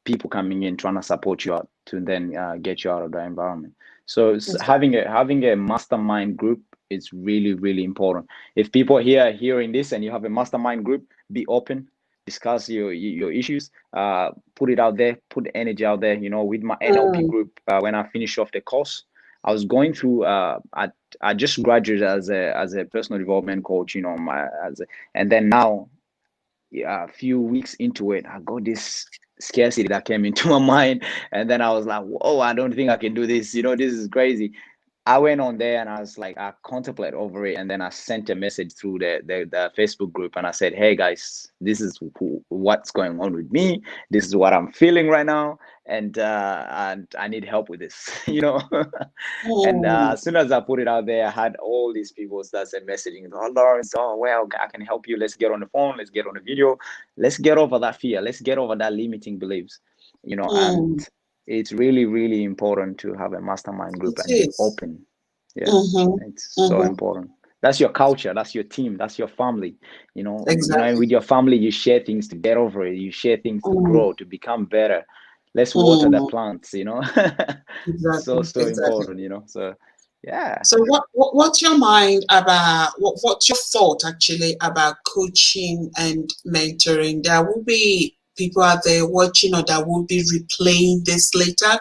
people coming in trying to support you out to then get you out of that environment. So exactly. having a mastermind group is really, really important. If people here are hearing this and you have a mastermind group, be open, discuss your issues, put it out there, put the energy out there. With my NLP Mm, group, when I finished off the course, I was going through. I just graduated as a personal development coach. And then now, yeah, a few weeks into it, I got this scarcity that came into my mind, and then I was like, "Whoa, I don't think I can do this. This is crazy." I went on there and I was like, I contemplate over it, and then I sent a message through the Facebook group, and I said, "Hey guys, this is what's going on with me. This is what I'm feeling right now, and I need help with this." And mm, as soon as I put it out there, I had all these people start messaging, "Oh, Lawrence, oh well, I can help you. Let's get on the phone. Let's get on the video. Let's get over that fear. Let's get over that limiting beliefs." And mm. it's really, really important to have a mastermind It group and be is. open. Yeah, Mm-hmm. it's so Mm-hmm. important. That's your culture, that's your team, that's your family. And Exactly. with your family, you share things to get over it, you share things to Mm, grow, to become better. Let's water the mm. plants. So, Exactly. so Exactly. important. So yeah. So what's your mind about what's your thought actually about coaching and mentoring? There will be people out there watching or that will be replaying this later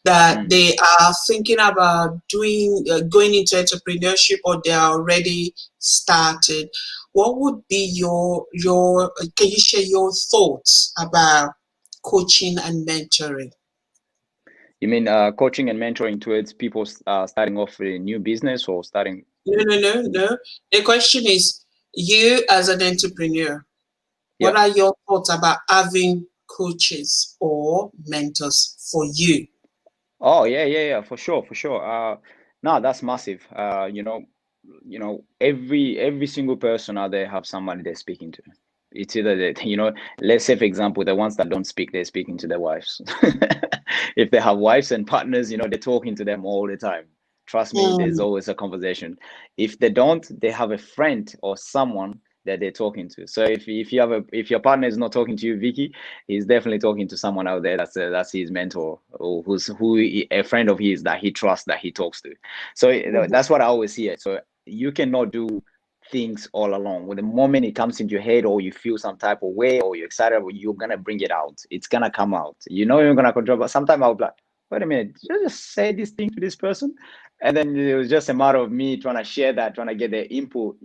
that Mm. they are thinking about doing going into entrepreneurship or they are already started. What would be your can you share your thoughts about coaching and mentoring? You mean coaching and mentoring towards people starting off with a new business or starting? No, no, no, no. The question is, you as an entrepreneur, Yeah. what are your thoughts about having coaches or mentors for you? Oh yeah, yeah, yeah, for sure, for sure. No, that's massive. Every single person out there have somebody they're speaking to. It's either that, let's say for example, the ones that don't speak, they're speaking to their wives. If they have wives and partners, they're talking to them all the time. Trust me, there's Mm, always a conversation. If they don't, they have a friend or someone that they're talking to. So if your partner is not talking to you, Vicky, he's definitely talking to someone out there that's his mentor, or a friend of his that he trusts, that he talks to. So mhm, that's what I always hear. So you cannot do things all alone. When the moment it comes into your head, or you feel some type of way, or you're excited, you're gonna bring it out. It's gonna come out. You're gonna control. But sometimes I'll be like, wait a minute, did I just say this thing to this person? And then it was just a matter of me trying to share that, trying to get their input,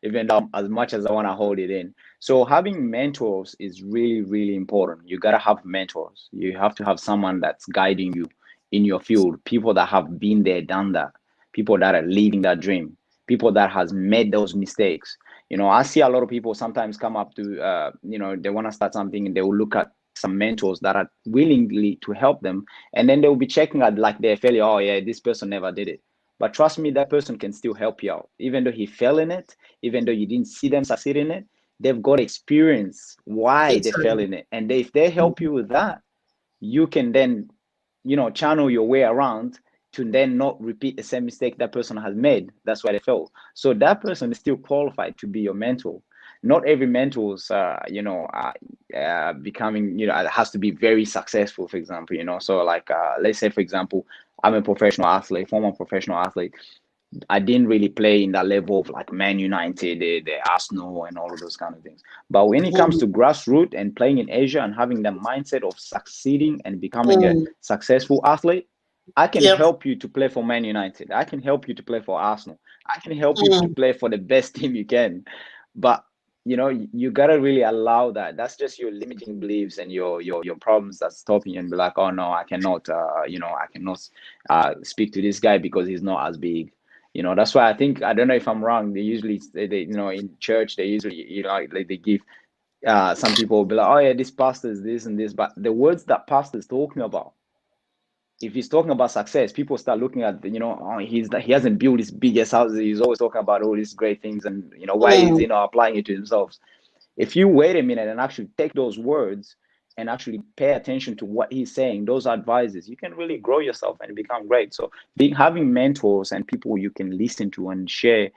even though as much as I want to hold it in. So having mentors is really, really important. You gotta have mentors. You have to have someone that's guiding you in your field, people that have been there, done that, people that are living that dream, people that has made those mistakes. I see a lot of people sometimes come up to, they want to start something, and they will look at some mentors that are willingly to help them, and then they will be checking at like their failure. Oh yeah, this person never did it. But trust me, that person can still help you out, even though he fell in it, even though you didn't see them succeed in it. They've got experience why they fell exactly. in it, and if they help Mhm, you with that, you can then channel your way around to then not repeat the same mistake that person has made. That's why they failed. So that person is still qualified to be your mentor. Not every mentor's, becoming, has to be very successful, for example, So like, let's say, for example, I'm a professional athlete, former professional athlete. I didn't really play in that level of like Man United, the Arsenal, and all of those kind of things. But when it comes Mm, to grassroots and playing in Asia and having the mindset of succeeding and becoming a mm, successful athlete, I can yep. help you to play for Man United. I can help you to play for Arsenal. I can help you to Mm, play for the best team you can. But you gotta really allow that. That's just your limiting beliefs and your problems that's stopping you and be like, oh no, I cannot, I cannot speak to this guy because he's not as big. That's why I think, I don't know if I'm wrong. They usually, in church, they usually, like they give, some people will be like, oh yeah, this pastor is this and this, but the words that pastor is talking about, if he's talking about success, people start looking at, oh, he hasn't built his biggest houses. He's always talking about all these great things, and why is mm, he not applying it to himself? If you wait a minute and actually take those words and actually pay attention to what he's saying, those advices, you can really grow yourself and become great. So having mentors and people you can listen to and share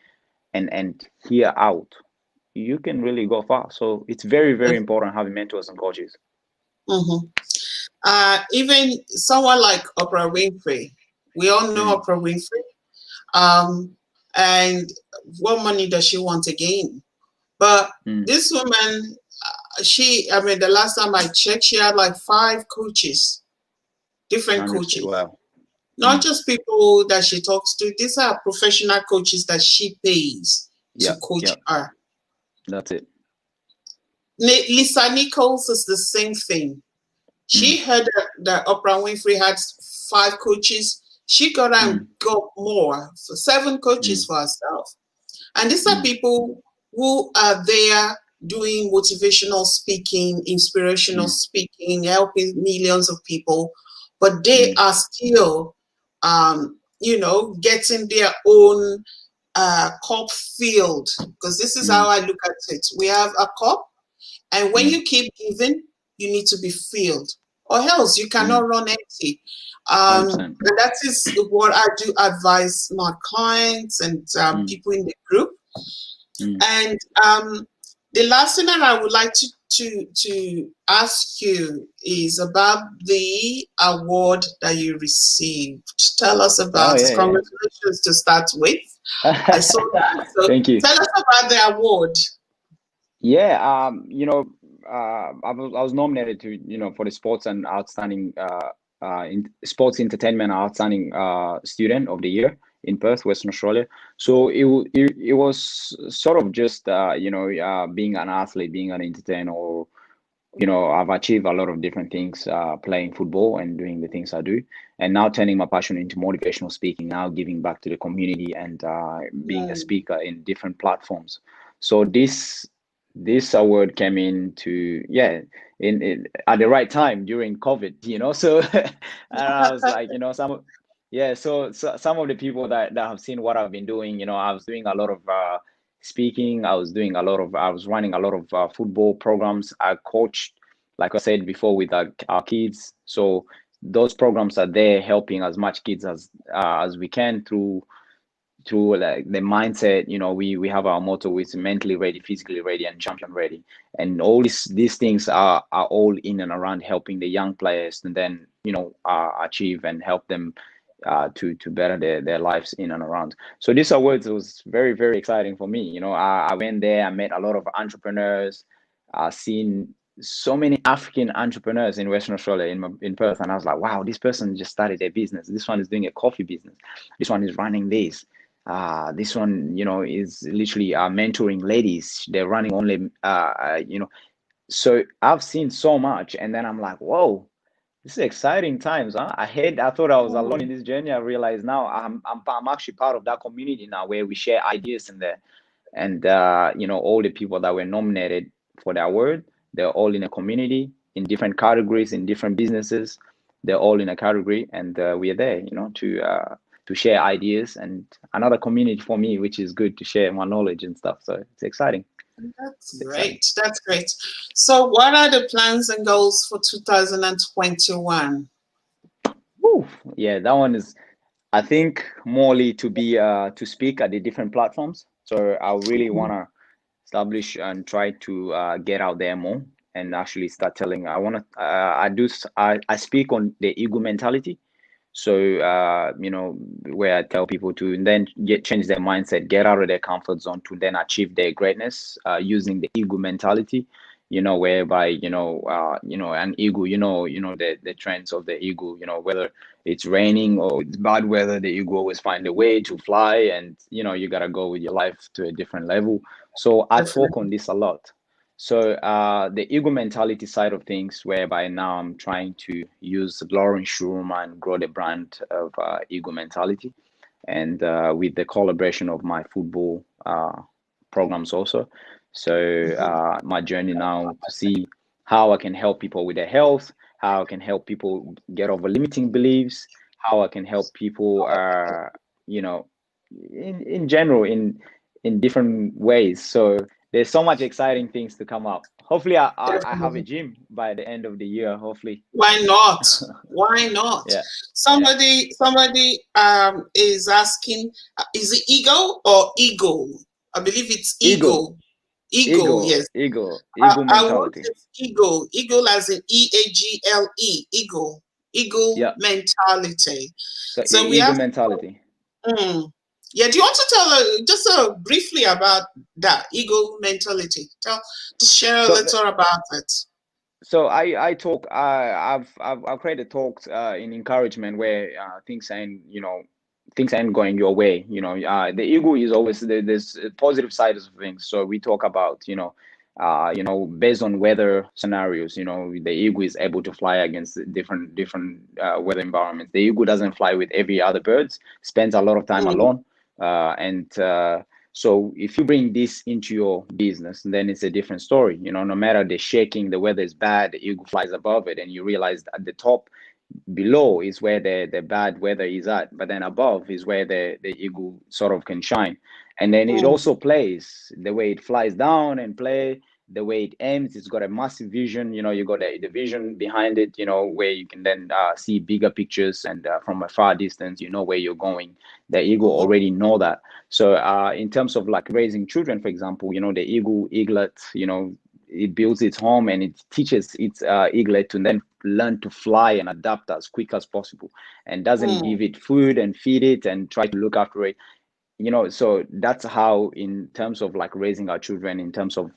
and hear out, you can really go far. So it's very, very important having mentors and coaches. mm-hmm. Even someone like Oprah Winfrey, we all know Mm, Oprah Winfrey. Um, and what money does she want to gain? But mm. this woman, I mean, the last time I checked, she had like 5 coaches, different Honestly, coaches, wow. not Mm, just people that she talks to. These are professional coaches that she pays to yeah, coach yeah, her. that's it. Lisa Nichols is the same thing. Mm, She heard that Oprah Winfrey had 5 coaches. She got and mm, got more, so 7 coaches mm, for herself. And these are mm, people who are there doing motivational speaking, inspirational mm, speaking, helping millions of people, but they mm, are still, getting their own cup filled. Because this is how mm, I look at it. We have a cup, and when mm, you keep giving, you need to be filled, or else you cannot mm. run empty. 100%. And that is what I do advise my clients and Mm, people in the group. mm. And the last thing that I would like to ask you is about the award that you received. Tell us Oh, about it. yeah, Congratulations to start with. I yeah. saw that. So Thank you. tell us about the award. Yeah, I was nominated to, for the sports and outstanding, in sports entertainment outstanding student of the year in Perth, Western Australia. So it was sort of just, being an athlete, being an entertainer, or I've achieved a lot of different things, playing football and doing the things I do, and now turning my passion into motivational speaking, now giving back to the community and being a Mm, speaker in different platforms. So this award came into, yeah, in at the right time during COVID, So and I was like, yeah, so some of the people that have seen what I've been doing, I was doing a lot of speaking. I was running a lot of football programs. I coached, like I said before, with our kids. So those programs are there helping as much kids as we can through like the mindset. We have our motto, is mentally ready, physically ready, and champion ready. And all these things are all in and around helping the young players, and then achieve and help them to better their lives in and around. So this awards was very, very exciting for me. I went there, I met a lot of entrepreneurs, seen so many African entrepreneurs in Western Australia, in Perth, and I was like, wow, this person just started a business. This one is doing a coffee business. This one is running this. This one, is literally mentoring ladies. They're running only, So I've seen so much, and then I'm like, whoa, this is exciting times, huh? I thought I was alone in mm, this journey. I realize now I'm actually part of that community now, where we share ideas in there, and all the people that were nominated for the award, they're all in a community, in different categories, in different businesses. They're all in a category, and we are there, to share ideas, and another community for me, which is good to share my knowledge and stuff. So it's exciting. that's It's exciting. great. That's great. So, what are the plans and goals for 2021? Woo. Yeah, that one is. I think morely to be to speak at the different platforms. So I really want to establish and try to get out there more and actually start telling. I want to. I speak on the ego mentality. So where I tell people to then get change their mindset, get out of their comfort zone to then achieve their greatness using the ego mentality. Whereby an ego. The trends of the ego. Whether it's raining or it's bad weather, the ego always find a way to fly, and you gotta go with your life to a different level. So I talk on Definitely. this a lot. So the ego mentality side of things, whereby now I'm trying to use Lauren Shuruma and grow the brand of ego mentality, and with the collaboration of my football programs also. So Mhm. my journey now to see how I can help people with their health, how I can help people get over limiting beliefs, how I can help people, you know, in general in different ways. So there's so much exciting things to come up. Hopefully, I have a Definitely. gym by the end of the year. Hopefully, Why not? Why not? yeah, yeah. Somebody is asking, is it ego or ego? I believe it's Ego, ego. Ego, yes. ego I want mentality. it ego. Ego as in EAGLE. Ego. Ego Yeah. mentality. So So we ego have mentality. mm, yeah, do you want to tell just briefly about that ego mentality? To share a So little about it. I talk. I've created talks in encouragement where things ain't going your way. The ego is always there's positive sides of things. So we talk about based on weather scenarios. The ego is able to fly against different weather environments. The ego doesn't fly with every other birds. Spends a lot of time Mm, alone, and so if you bring this into your business, then it's a different story. No matter the shaking, the weather is bad, the eagle flies above it, and you realize at the top below is where the bad weather is at, but then above is where the eagle sort of can shine. And then it mm, also plays the way it flies down and play the way it aims. It's got a massive vision. You got the vision behind it, where you can then see bigger pictures, and from a far distance, where you're going. The eagle mhm, already know that. So in terms of like raising children, for example, the eaglet, it builds its home and it teaches its eaglet to then learn to fly and adapt as quick as possible, and doesn't mm, give it food and feed it and try to look after it. So that's how, in terms of like raising our children, in terms of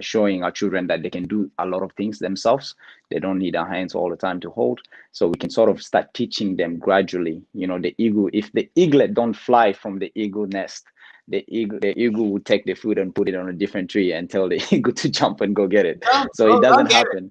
showing our children that they can do a lot of things themselves. They don't need our hands all the time to hold. So we can sort of start teaching them gradually. The eagle, if the eaglet don't fly from the eagle nest, the eagle would take the food and put it on a different tree and tell the eagle to jump and go get it. So it go doesn't get it. happen.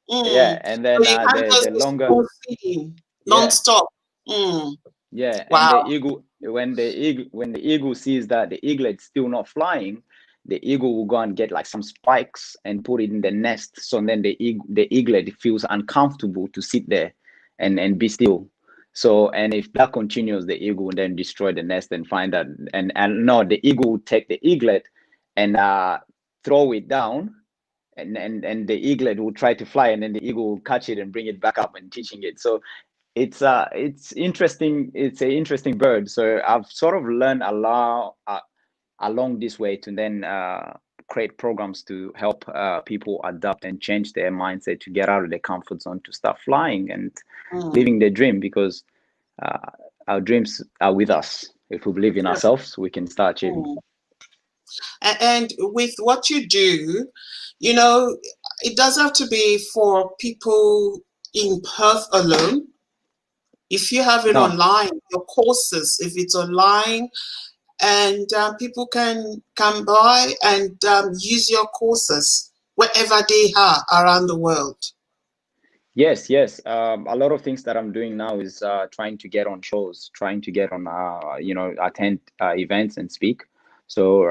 Yeah, Mm. and So then you can't the just be longer, spoon feeding yeah. non-stop. Mm. Yeah, and Wow. the eagle, when the eagle sees that the eaglet's still not flying, the eagle will go and get like some spikes and put it in the nest. So then the eaglet feels uncomfortable to sit there and be still. So, and if that continues, the eagle will then destroy the nest and find that, and no, the eagle will take the eaglet and throw it down, and the eaglet will try to fly, and then the eagle will catch it and bring it back up and teaching it. So it's interesting. It's an interesting bird. So I've sort of learned a lot along this way to then create programs to help people adapt and change their mindset to get out of their comfort zone to start flying and Mm. living their dream, because uh, our dreams are with us. If we believe in ourselves, we can start achieving. Mm. And with what you do, you know, it doesn't have to be for people in Perth alone. If you have it No. online, your courses, if it's online, and people can come by and use your courses wherever they are around the world. Yes, yes. A lot of things that I'm doing now is trying to get on shows, trying to get on, attend events and speak. So,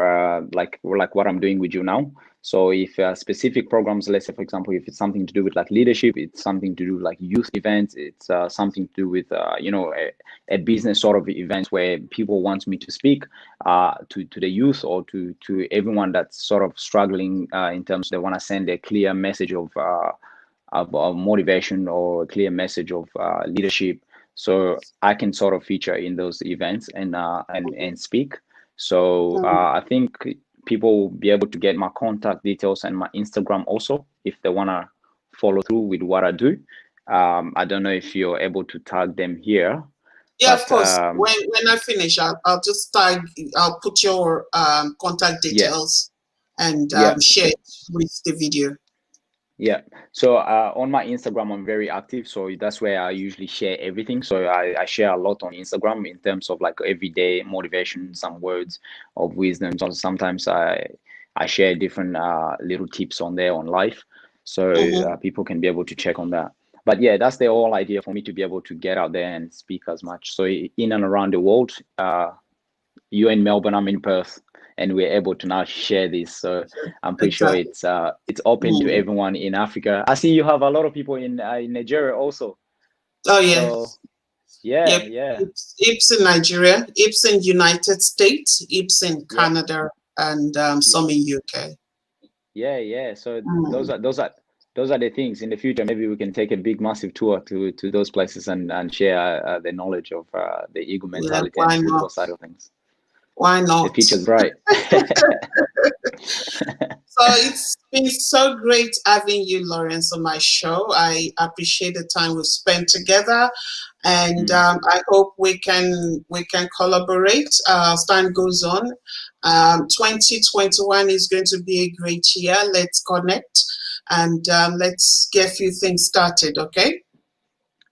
like what I'm doing with you now. So, if specific programs, let's say, for example, if it's something to do with like leadership, it's something to do with like youth events, it's something to do with, a business sort of events where people want me to speak to the youth, or to everyone that's sort of struggling in terms they want to send a clear message of motivation or a clear message of leadership. so I can sort of feature in those events and speak. So Mm. I think people will be able to get my contact details and my Instagram also if they wanna follow through with what I do. I don't know if you're able to tag them here, Yeah, of but course. When I finish, I'll just tag. I'll put your contact yeah, details and yeah. share it with the video. Yeah. So on my Instagram, I'm very active. So that's where I usually share everything. So I share a lot on Instagram in terms of like everyday motivation, some words of wisdom. So sometimes I share different little tips on there on life. So Mm-hmm. people can be able to check on that. But yeah, that's the whole idea for me to be able to get out there and speak as much. So in and around the world, you're in Melbourne, I'm in Perth, and we're able to now share this. So I'm pretty sure Exactly. it's open to Mm. everyone in Africa. I see you have a lot of people in Nigeria also. Oh yeah. So yeah, Yep. yeah, Ips in Nigeria, Ips in United States, Ips in yeah, Canada, and yeah, some in UK. yeah, yeah. So Mm. those are the things. In the future, maybe we can take a big, massive tour to those places and share the knowledge of the eagle Yeah, mentality and why the not? football side of things. Why The not? future's bright. So it's been so great having you, Lawrence, on my show. I appreciate the time we've spent together, and Mm. I hope we can collaborate as time goes on. 2021 is going to be a great year. Let's connect and let's get a few things started. Okay.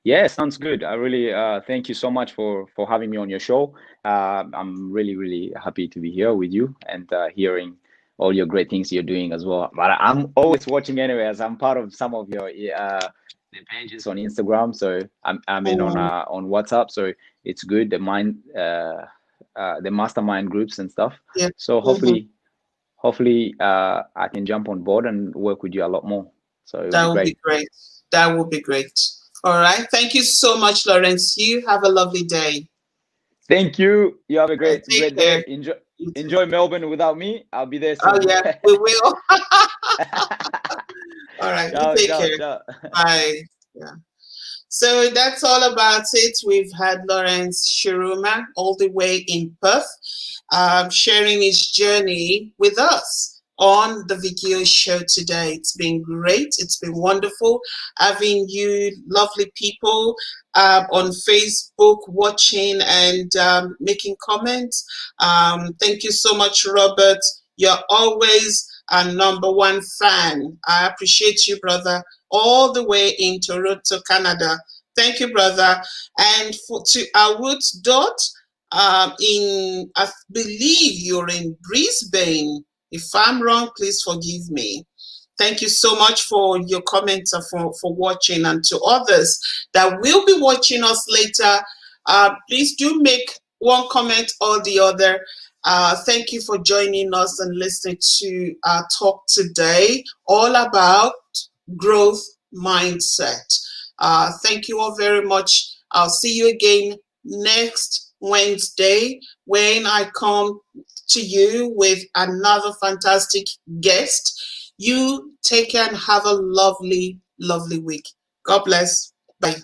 Yeah, sounds good. I really thank you so much for having me on your show. I'm really happy to be here with you and hearing all your great things you're doing as well. But I'm always watching anyway, as I'm part of some of your the pages on Instagram. So I'm in Mm, on WhatsApp. So it's good the mastermind groups and stuff. yeah. So Hmm. hopefully I can jump on board and work with you a lot more. So it'll That be would be great. great. That would be great. All right. Thank you so much, Lawrence. You have a lovely day. Thank you. You have a Take great care. day. Enjoy You too. enjoy Melbourne without me. I'll be there Oh, soon. yeah, we will. All right. You Ciao, take ciao, care. ciao. Bye. Yeah. So that's all about it. We've had Lawrence Shuruma all the way in Perth, sharing his journey with us on the Vicky O Show today. It's been great. It's been wonderful having you, lovely people, on Facebook watching and making comments. Thank you so much, Robert. You're always a number one fan. I appreciate you, brother, all the way in Toronto, Canada. Thank you, brother. And to Awut Dot, I believe you're in Brisbane. If I'm wrong, please forgive me. Thank you so much for your comments and for watching. And to others that will be watching us later, please do make one comment or the other. Thank you for joining us and listening to our talk today, all about growth mindset. Thank you all very much. I'll see you again next Wednesday when I come to you with another fantastic guest. You take care and have a lovely, lovely week. God bless. Bye.